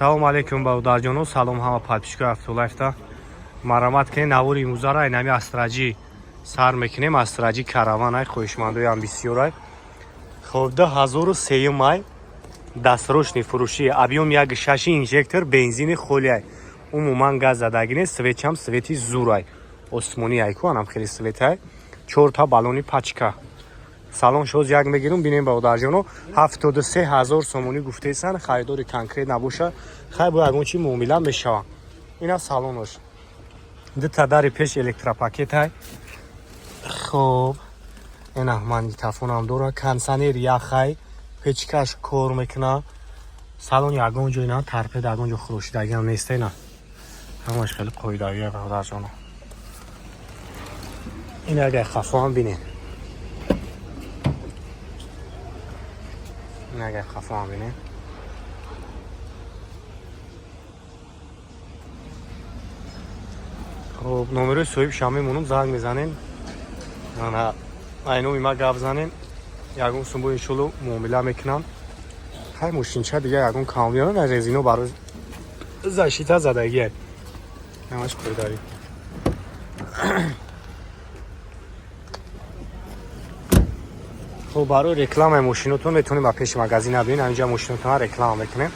Салом алейкум баодарҷону, салом ҳама подписчикои Автолайфда. Маромат ки навори имрӯзара нами астраҷи сар мекунем, астраҷи караван хоҳишмандоям бисёр. Хоб 2003 май дастрочни фурӯши объем 1.6 инжектор бензини холиай. Умуман газ задагӣ нест, светчам свети зурай. Осмони айку анам хеле светай. 4 та балони пачка. Салон шоз як мегирум бинем баодарҷону 73000 сомонӣ гуфтесан, харидори конкрет набоша, хай бо ягон чи муомила мешавам. Ина салонош. Дута дари пеш электропакетай. Хоб. Ина магнитофонам дора, кондиционер яхай, печкаш кор мекуна. Салон ягон ҷой на тарпед, ягон ҷо хурӯшидагӣ ҳам нест ина. Ҳамаш хеле қоидавия баодарҷону. Ина агар хафоам бинем. Нагай хафам бинем. Хоб номерои соҳиб шам мемонам, занг мезанем. Ана айно има гап занем. Ягон сумбо иншолло муомила мекунам. Хай мошинча дига ягон камион аз резино барои защита задагиай. Ҳамаш қоидави. خب برای رکلام ماشینتون میتونید با پیش مغازین ببینید. اینجا ماشینتون رکلام میکنیم.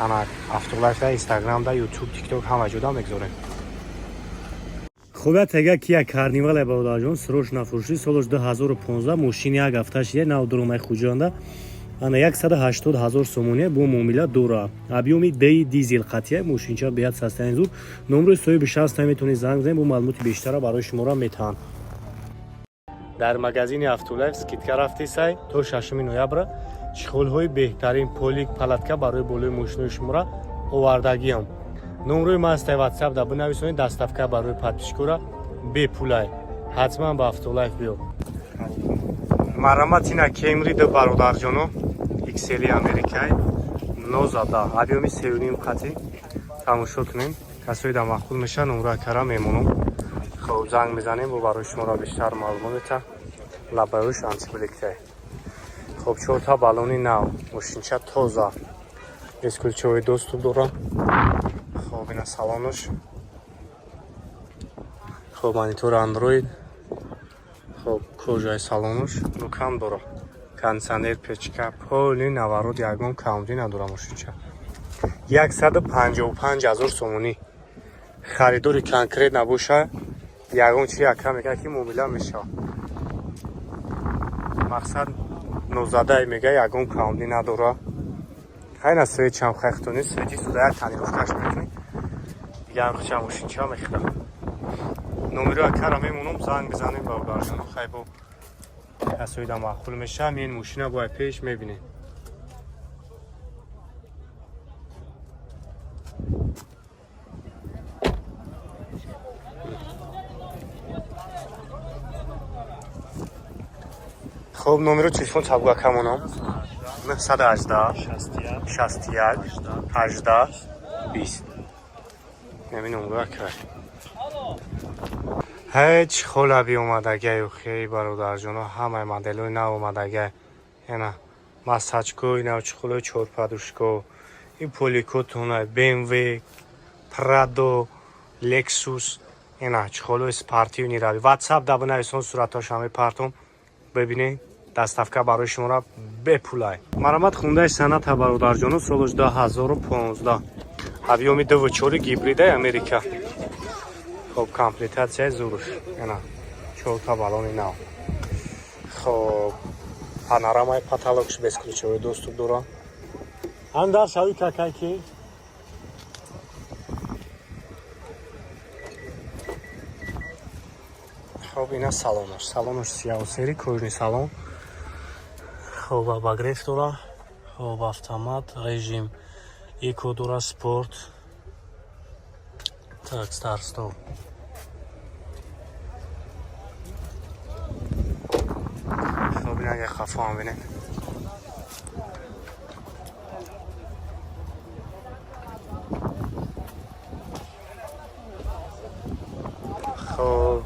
اما автолайф در اینستاگرام در یوتیوب تیک توک همه جدا میگذاریم. خوبه تگه کیا کارنیوال بوداجون سروش نفروشی سالش 2015 ماشین یک هفتهش یه نو درمای خوجانده. انا 180000 سومونیه بو معامله دورا. ابیومی دی دیزل قطعه ماشینچا بیاد سستن زور. نمره صاحب شخص میتونید زنگ بزنید با معلومات بیشتر برای شما را میتونن. در مغازین автолайф скидка рафтесай то 6 ноябр чихолҳои беҳтарин полик палатка барои болои мошинои шуморо овардагиам. номерои мастай ватсап да бинависонед, доставка барои подписчикора бепулай. ҳатман ба автолайф биё. мароматина кемри да бародарҷоно XL америкай нозада объеми 3.5 қати тамошо кунем. касои да махкул меша номерои кара мемонам. خب زنگ میزنیم و برای شما را بیشتر معلومات میتم. لبایش آنتیبلیکته. خب 4 تا بالونی نو ماشینچه تازه اسکولچوی دوستو دارم. خب اینا سالانش. خب مانیتور اندروید. خب کجای سالانش نوکام داره. کانسانر پچکا پولی نوارد یگون کامدی نداره ماشینچه. 155000 سومونی. خریداری کنکریت نباشه. ягон чи яка мега ки муомила меша. мақсад нозадай мега ягон камди надора. ҳайна свет чам хайхтони свети суда як танировкаш мекунӣ. дига ҳам хичам мошинча мехида. номерои кара мемонам, занг бизанем ба ударҷоно. хай бо касои да маъқул меша мен мошина бояд пеш мебинем. خب номеро телефон чабгакамонам 918 61 18 20 нами номеро кар ҳеҷ холаби омадагаю хей бародарҷоно ҳамаи моделҳои нав омадага яна масачкои нав чихолои чорпадушко ин поликотона BMW Prado Lexus яна чихолои спортиву нирави WhatsApp да бинависон сураташо ҳамаи партом бибинед. доставка барои шуморо бепулай. маромат хундаи саната бародарҷону солаш 2015 объеми 2.4 гибридаи америка. хоб комплектатсияи зуруш яна 4 та балони нав. хоб панорамаи потолокш без ключовой доступ дора. андар шави какайки хоб ина салонош сиёҳосери кӯҳни салон. хоб обогрев дора. хоб автомат режим эко дора, спорт. так старт стоп. хоб ин агар хафоам бинем. хоб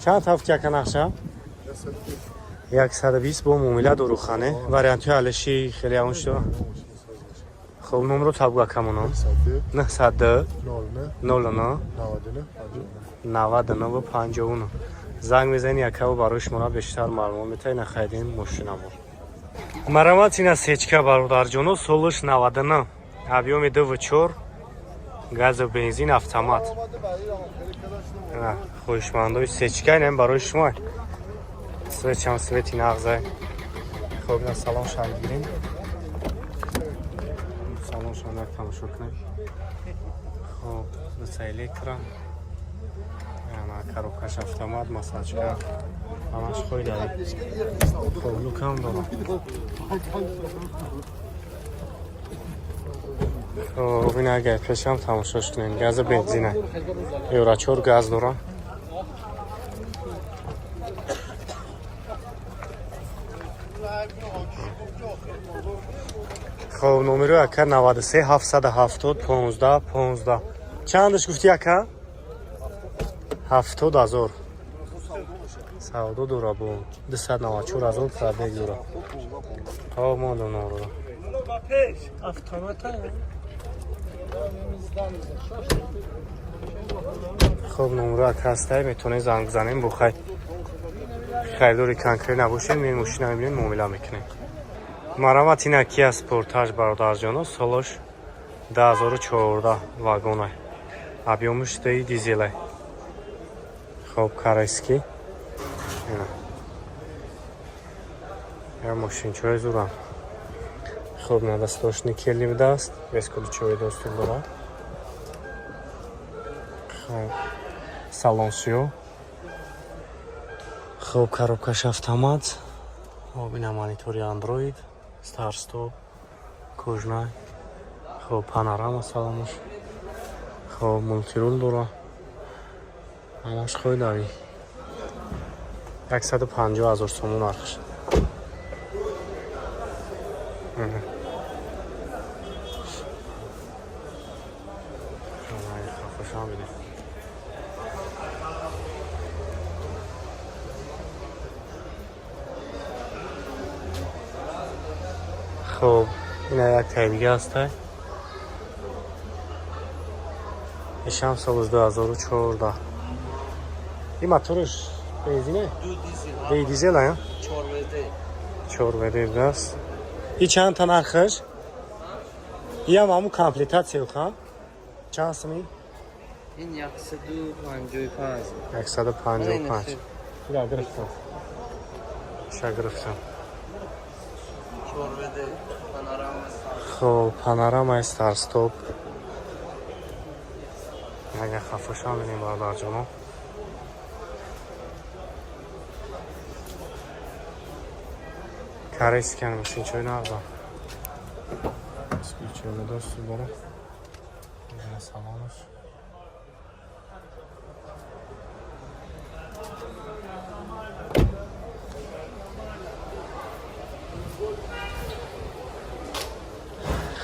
чанд ҳафтияка нақша? 120 бо муомила дорухане. вариантҳои алиши хеле ягон шуда. خب نمرو تبگاه کمونم 902 09 99 و 59 زنگ بزنی یکه و برای شما بیشتر معلومات میتونی نخریدین ماشین بود. مرامت این سیچکه برادر جانو سولش 99 объеме 2.4 газ و بنزین автомат. خوشمندوی سیچکه اینم برای شما. سویچ هم سویتی نغزه. خب نه سلام شما گیرین. سلام شما یک تماشا کنید. خب دو الکترا. коробкаш автомат масачка همش خوی داری. خب لوکم دارم. خب این اگر پیشم تماشاش کنین گاز بنزینه یورا 4 گاز دارم. خب نمره اکر 93 770 15 15 چندش گفتی اکر؟ 70,000 سعودو دورا بود 294,000 پرده دورا. خب ما دو نورا خب نمره اکرسته میتونه زنگ بزنیم بخوای خریداری کنکری نباشین میرین ماشین رو میبینین معامله میکنین. مرامت این کیا سپورتاژ برادر جانو سالش 2014 واگونه объемش دیزل. خب کارایسکی یا ماشین چوی زورم. خب ندستاش نیکلی بده است بسکولی چوی دوستون دارم. خب سالانسیو. خب коробкаш автомат. خب این مانیتوری اندروید ستار استوپ کожнай. خب پانوراما سالانش. خب مولتیرول داره همش خوی داری. 150,000 سومون نرخش. خب این یک تایدیگه هسته ایشم سال 2014 این موتورش بنزینه؟ دو دیزل ها؟ 4 وده دست. این چند تا نرخش؟ این هم همون کامپلیتاسیو خواه؟ چند سمی؟ این 155 155 یا گرفتم شا گرفتم. 4 وده خب پانوراما استار استوپ اگر خفش هم بینیم برادر جانو. کاری سکن میشین چوی نغزم اسکی چوی مدرستی داره بزنه سلامش.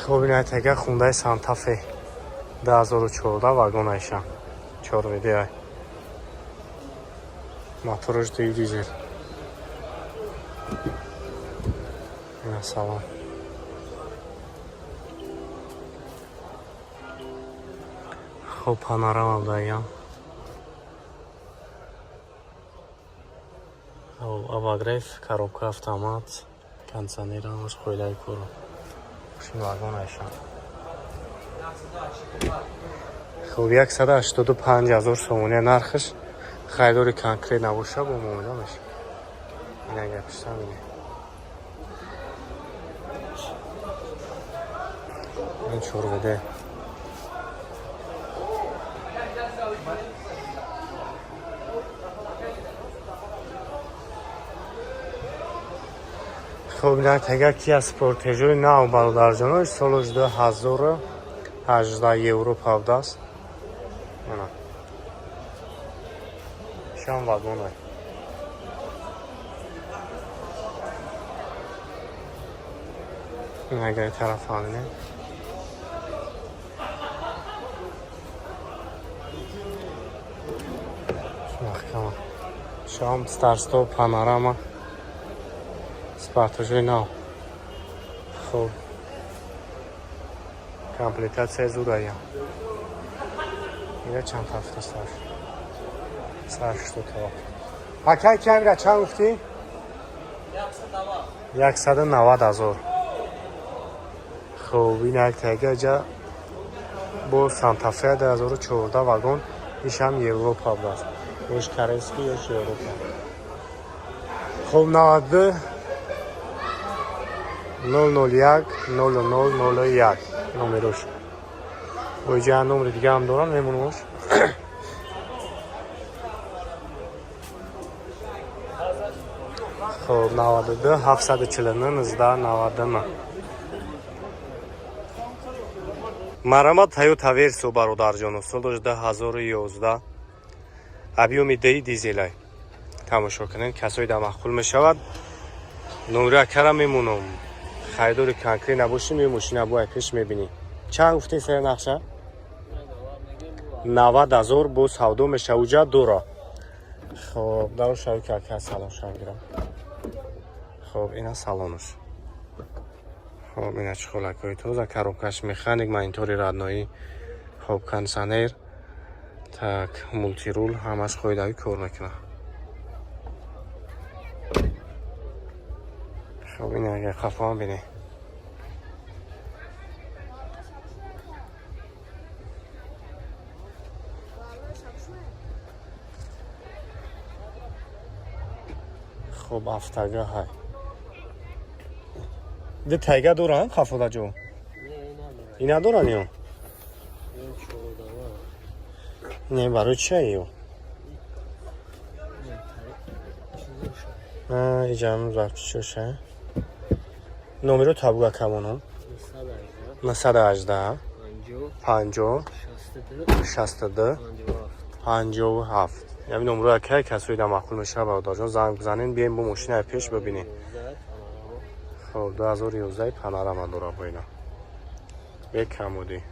خب این تگه خونده سانتافه 2014 واگون ایشم 4 ویده های موتورش دوی دیزل. این سلام. خب پانوراما دایم. خب обогрев коробка автомат кондиционер همش خویلای کرو این واگون ایشم. خب 185,000 سومونه نرخش. خریداری کنکری نباشه با معامله میشه. این اگر پیشتر بینه این 4 وده. خب این تگه کیا سپورتاژوی نو برادر جانوش سالش 2018 یورو پاوده است. شام واگونه این اگر طرف همینه. محکمه شام ستار استوپ پانوراما سپورتاژوی نو. خب комплектация зурая. اینا چند هفته سر شد تا اکی کمی چند گفتی؟ 190,000. خب این یک تگه جا با سانتافه 2014 واگن ایش هم یوروپا بود اوش کرنسکی ایش یوروپا. خب 90 001 0001 نمروش و اینجا نمر دیگه هم دارن میمونوش. خب 92 749 1999 مرامت تویوتا ورسو برادرجانو سال 2011 объеми دیزل تماشا کنین کسایی در مخول میشود. نمره کرم میمونم خریدار کنکری نباشیم یه ماشین باید پیش میبینی. چند گفتین سر نقشه؟ 90,000 با سودو میشه اوجا دورا. خب در شوی که سلام شما گیرم. خب اینا سالانش. خب اینا چخولکای توزا کاروبکش مکانیک من اینطوری رادنایی. خب کنسانر так мультирул ҳамаш қоидави кор мекунад. хоб ин агар хафоам бине хоб афтага ҳай ди тайга доран хафодаҷо ина доран ё не барои чиё иҷам запчиша номеро табуга камонам 918 50 62 57 یعنی نمره که کسایی در مخول میشه برادرجان زنگ بزنین بیاین با ماشین پیش ببینین. خب 2011 پانوراما داره با اینا یک کمودی